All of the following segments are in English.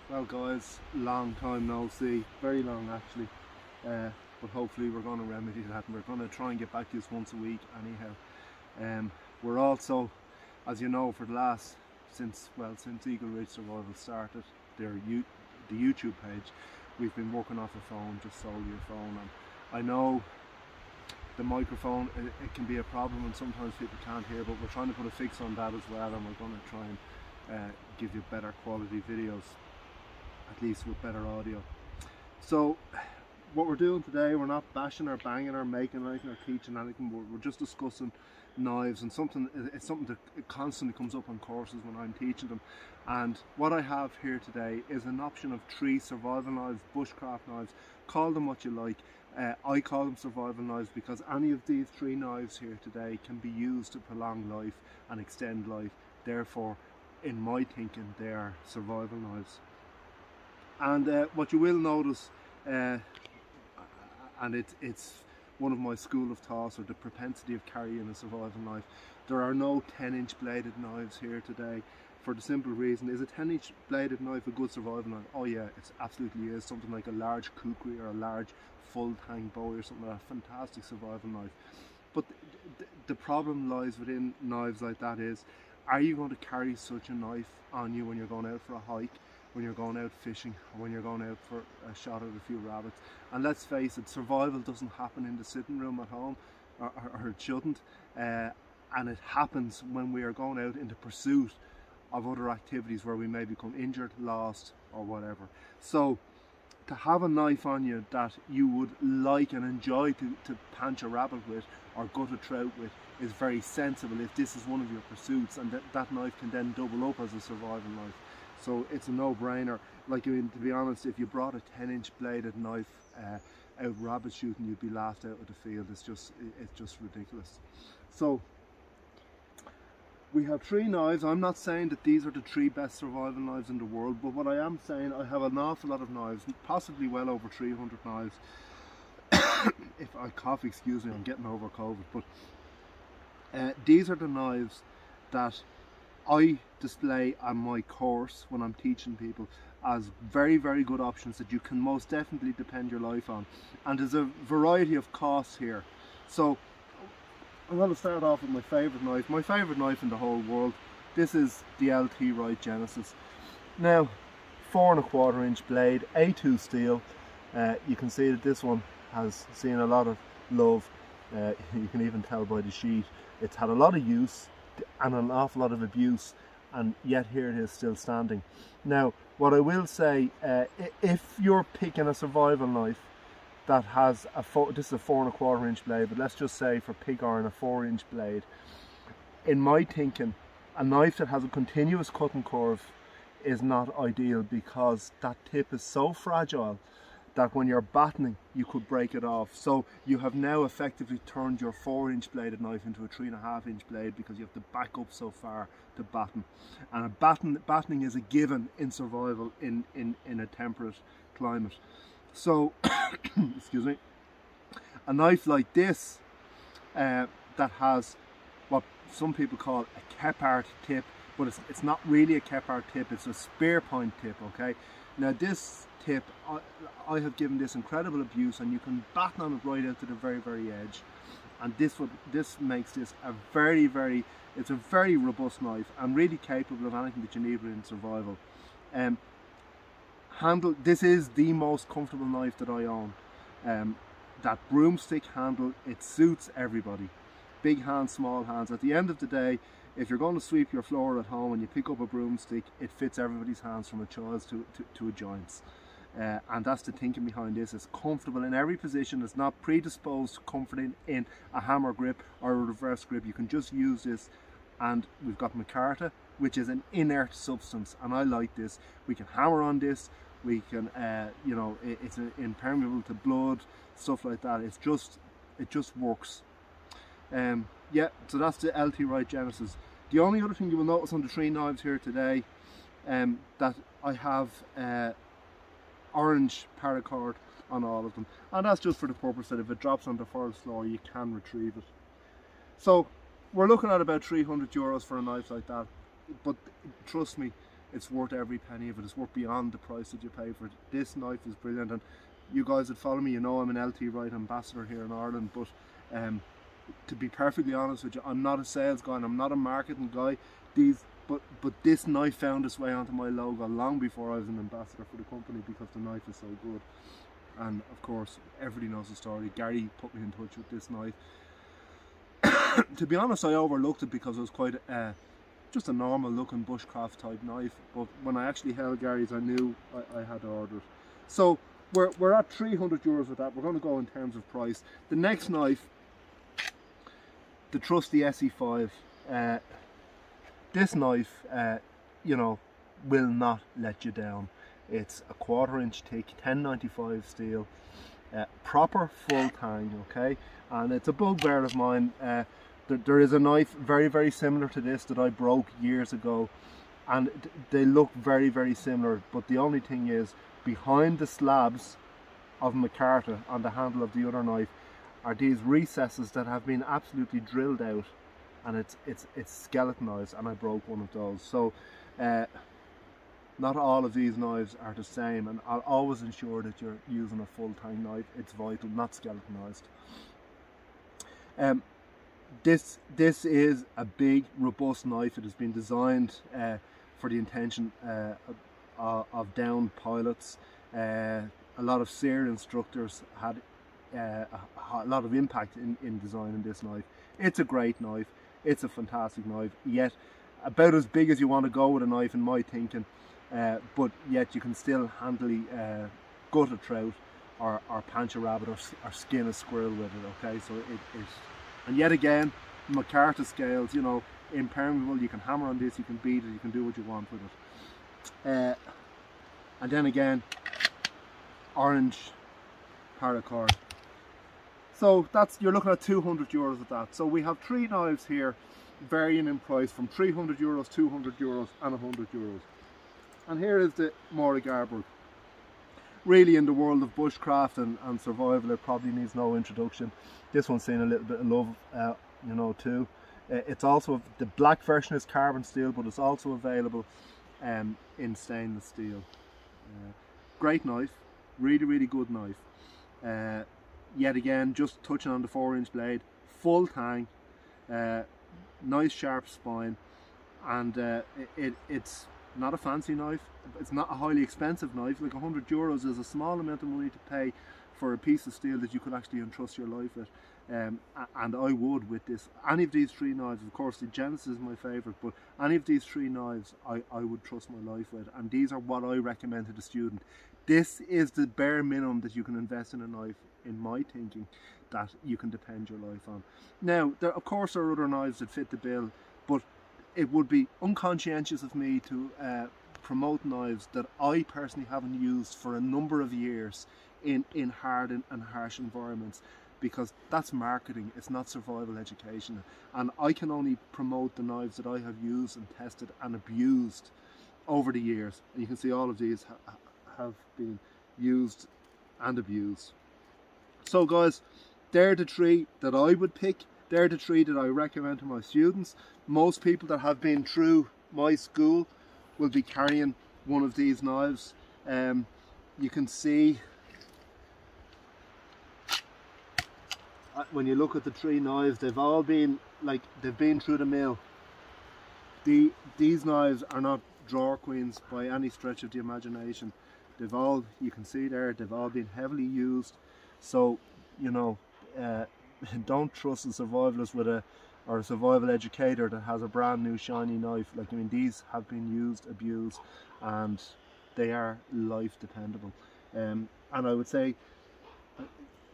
Well guys, long time no see, very long actually, but hopefully we're going to remedy that and we're going to try and get back to this once a week anyhow. We're also, as you know, for the last, since Eagle Ridge Survival started the YouTube page, we've been working off a phone, just solely a phone, and I know the microphone, it can be a problem and sometimes people can't hear, but we're trying to put a fix on that as well, and we're going to try and give you better quality videos, at least with better audio. So what we're doing today, we're not bashing or banging or making anything or teaching anything, we're just discussing knives, and it's something that constantly comes up on courses when I'm teaching them. And what I have here today is an option of 3 survival knives, bushcraft knives, call them what you like. I call them survival knives because any of these 3 knives here today can be used to prolong life and extend life. Therefore, in my thinking, they are survival knives. And what you will notice, and it's one of my school of thoughts, or the propensity of carrying a survival knife, there are no 10-inch bladed knives here today, for the simple reason, is a 10-inch bladed knife a good survival knife? Oh yeah, it absolutely is. Something like a large kukri or a large full tang bowie or something like that, fantastic survival knife. But the problem lies within knives like that is, are you going to carry such a knife on you when you're going out for a hike, when you're going out fishing, or when you're going out for a shot at a few rabbits? And let's face it, survival doesn't happen in the sitting room at home, or it shouldn't, and it happens when we are going out into pursuit of other activities where we may become injured, lost, or whatever. So to have a knife on you that you would like and enjoy to punch a rabbit with or gut a trout with is very sensible if this is one of your pursuits, and that knife can then double up as a survival knife. So it's a no-brainer. Like, I mean, to be honest, if you brought a 10-inch bladed knife out rabbit shooting, you'd be laughed out of the field. It's just ridiculous. So we have 3 knives. I'm not saying that these are the 3 best survival knives in the world, but what I am saying, I have an awful lot of knives, possibly well over 300 knives. If I cough, excuse me, I'm getting over COVID, but these are the knives that I display on my course when I'm teaching people as very, very good options that you can most definitely depend your life on. And there's a variety of costs here. So I'm going to start off with my favourite knife. My favourite knife in the whole world. This is the Lt Wright Genesis. Now, 4 1/4 inch blade, A2 steel. You can see that this one has seen a lot of love. You can even tell by the sheet. It's had a lot of use and an awful lot of abuse, and yet here it is still standing. Now, what I will say, if you're picking a survival knife that has this is a 4 1/4 inch blade, but let's just say for pig iron a 4-inch blade, in my thinking, a knife that has a continuous cutting curve is not ideal, because that tip is so fragile that when you're battening you could break it off. So you have now effectively turned your 4-inch bladed knife into a 3.5-inch blade because you have to back up so far to batten. And battening is a given in survival in a temperate climate. So excuse me, a knife like this that has what some people call a Kephart tip, but it's not really a Kephart tip, it's a spear point tip, okay? Now this tip, I have given this incredible abuse, and you can batten on it right out to the very, very edge, and this makes this a very, very, it's a very robust knife and really capable of anything that you need within survival. Handle, this is the most comfortable knife that I own. That broomstick handle, it suits everybody, big hands, small hands. At the end of the day, if you're going to sweep your floor at home and you pick up a broomstick, it fits everybody's hands from a child's to a giant's. And that's the thinking behind this. It's comfortable in every position. It's not predisposed to comforting in a hammer grip or a reverse grip. You can just use this. And we've got micarta, which is an inert substance, and I like this. We can hammer on this. We can, you know, it's impermeable to blood, stuff like that. It just works. Yeah, so that's the Lt Wright Genesis. The only other thing you will notice on the 3 knives here today, that I have orange paracord on all of them, and that's just for the purpose that if it drops on the forest floor, you can retrieve it. So we're looking at about €300 for a knife like that, but trust me, it's worth every penny of it. It's worth beyond the price that you pay for it. This knife is brilliant, and you guys that follow me, you know I'm an Lt Wright ambassador here in Ireland, but to be perfectly honest with you, I'm not a sales guy and I'm not a marketing guy. But this knife found its way onto my logo long before I was an ambassador for the company, because the knife is so good. And of course, everybody knows the story. Gary put me in touch with this knife. To be honest, I overlooked it because it was quite just a normal looking bushcraft type knife. But when I actually held Gary's, I knew I had ordered. So we're at 300 euros with that. We're going to go in terms of price. The next knife, the trusty ESEE 5. This knife, you know, will not let you down. It's a 1/4 inch thick, 1095 steel, proper full tang, okay? And it's a bugbear of mine. There is a knife very, very similar to this that I broke years ago, and they look very, very similar. But the only thing is, behind the slabs of micarta on the handle of the other knife are these recesses that have been absolutely drilled out, and it's skeletonized, and I broke one of those. So not all of these knives are the same, and I'll always ensure that you're using a full tang knife. It's vital, not skeletonized. This is a big, robust knife. It has been designed for the intention of downed pilots. A lot of SEER instructors had a lot of impact in designing this knife. It's a great knife. It's a fantastic knife, yet about as big as you want to go with a knife in my thinking, but yet you can still handily gut a trout or punch a rabbit or skin a squirrel with it, okay? So and yet again, micarta scales, you know, impermeable. You can hammer on this, you can beat it, you can do what you want with it. And then again, orange paracord. So you're looking at 200 euros at that. So we have 3 knives here, varying in price from 300 euros, 200 euros and 100 euros. And here is the Mora Garberg. Really, in the world of bushcraft and survival, it probably needs no introduction. This one's seen a little bit of love, you know, too. It's also, the black version is carbon steel, but it's also available in stainless steel. Great knife, really, really good knife. Yet again, just touching on the 4-inch blade, full tang, nice sharp spine, and it's not a fancy knife. It's not a highly expensive knife. Like 100 euros is a small amount of money to pay for a piece of steel that you could actually entrust your life with. And I would with this. Any of these 3 knives, of course the Genesis is my favourite, but any of these 3 knives I would trust my life with, and these are what I recommend to the student. This is the bare minimum that you can invest in a knife, in my thinking, that you can depend your life on. Now, of course there are other knives that fit the bill, but it would be unconscientious of me to promote knives that I personally haven't used for a number of years in hard and harsh environments, because that's marketing, it's not survival education. And I can only promote the knives that I have used and tested and abused over the years. And you can see all of these have been used and abused. So guys, they're the 3 that I would pick. They're the 3 that I recommend to my students. Most people that have been through my school will be carrying one of these knives. You can see, when you look at the 3 knives, they've all been, like, they've been through the mill. These knives are not drawer queens by any stretch of the imagination. They've all, you can see there, they've all been heavily used. So, you know, don't trust a survivalist or a survival educator that has a brand new shiny knife. Like, I mean, these have been used, abused, and they are life dependable. And I would say,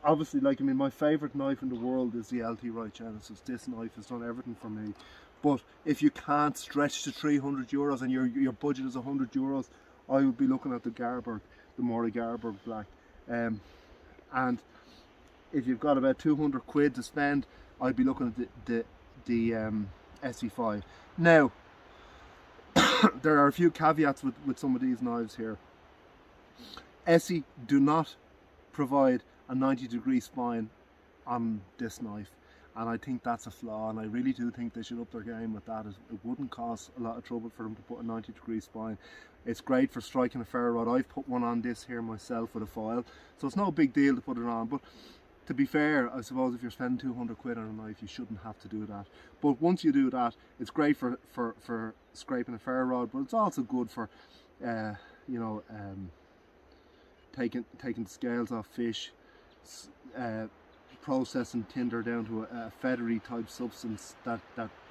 obviously, like, I mean, my favourite knife in the world is the Lt Wright Genesis. This knife has done everything for me. But if you can't stretch to 300 euros and your budget is 100 euros, I would be looking at the Garberg, the Mora Garberg Black. And if you've got about 200 quid to spend, I'd be looking at the ESEE 5. Now, there are a few caveats with some of these knives here. ESEE do not provide a 90-degree spine on this knife, and I think that's a flaw, and I really do think they should up their game with that. It wouldn't cause a lot of trouble for them to put a 90-degree spine. It's great for striking a ferro rod. I've put one on this here myself with a foil, so it's no big deal to put it on. But to be fair, I suppose if you're spending 200 quid on a knife, you shouldn't have to do that. But once you do that, it's great for scraping a ferro rod, but it's also good for you know, taking the scales off fish, processing tinder down to a feathery type substance that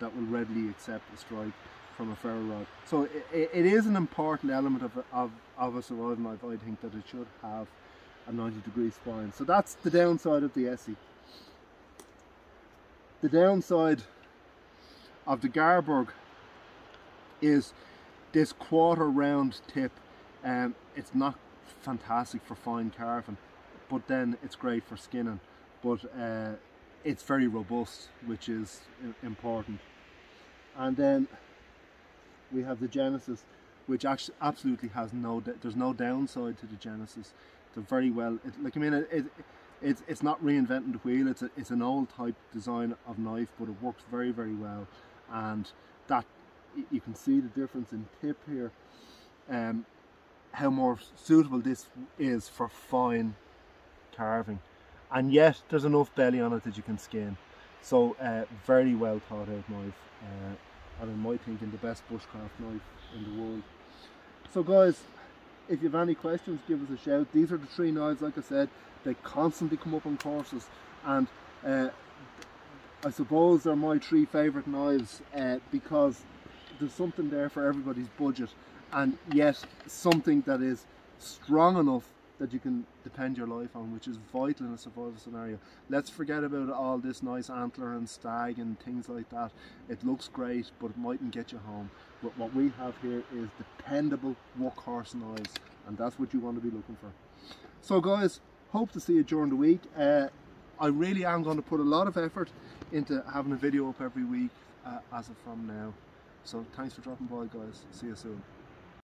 will readily accept a strike from a ferro rod. So it is an important element of a survival knife, I think, that it should have a 90-degree spine. So that's the downside of the ESEE. The downside of the Garberg is this quarter round tip. It's not fantastic for fine carving, but then it's great for skinning. But it's very robust, which is important. And then we have the Genesis, which actually absolutely has there's no downside to the Genesis. They're very well, it's not reinventing the wheel. It's an old type design of knife, but it works very, very well. And that, you can see the difference in tip here. How more suitable this is for fine carving, and yet there's enough belly on it that you can skin. So very well thought out knife, and in my thinking the best bushcraft knife in the world. So guys, if you have any questions, give us a shout. These are the 3 knives, like I said, they constantly come up on courses, and I suppose they're my 3 favourite knives because there's something there for everybody's budget, and yet something that is strong enough that you can depend your life on, which is vital in a survival scenario. Let's forget about all this nice antler and stag and things like that. It looks great, but it mightn't get you home. But what we have here is dependable workhorse knives, and that's what you want to be looking for. So guys, hope to see you during the week. I really am going to put a lot of effort into having a video up every week as of from now. So thanks for dropping by, guys. See you soon.